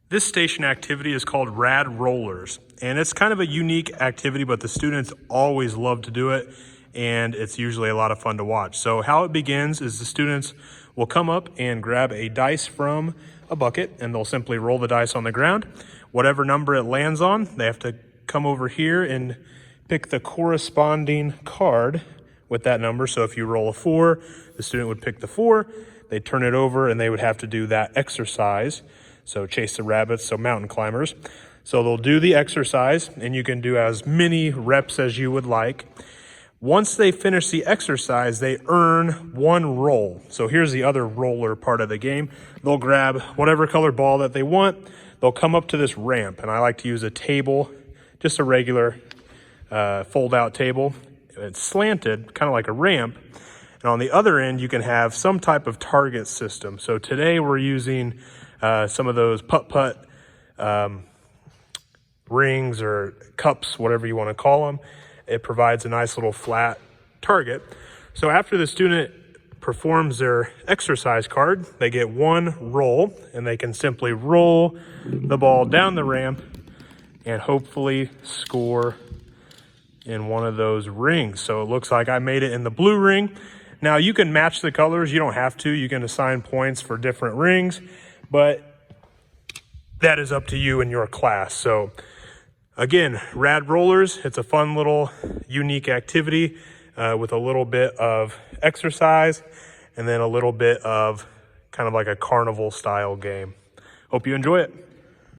This station activity is called Rad Rollers, and it's kind of a unique activity, but the students always love to do it, and it's usually a lot of fun to watch. So how it begins is the students will come up and grab a dice from a bucket, and they'll simply roll the dice on the ground. Whatever number it lands on, they have to come over here and pick the corresponding card with that number. So if you roll a 4, the student would pick the 4, they'd turn it over, and they would have to do that exercise. So chase the rabbits, so mountain climbers. So they'll do the exercise, and you can do as many reps as you would like. Once they finish the exercise, they earn 1 roll. So here's the other roller part of the game. They'll grab whatever color ball that they want. They'll come up to this ramp, and I like to use a table, just a regular fold-out table. It's slanted, kind of like a ramp. And on the other end, you can have some type of target system. So today we're using some of those putt-putt rings or cups, whatever you want to call them. It provides a nice little flat target. So after the student performs their exercise card, they get 1 roll, and they can simply roll the ball down the ramp and hopefully score in one of those rings. So it looks like I made it in the blue ring. Now you can match the colors. You don't have to. You can assign points for different rings, but that is up to you and your class. So again, Rad Rollers, it's a fun little unique activity with a little bit of exercise and then a little bit of kind of like a carnival style game. Hope you enjoy it.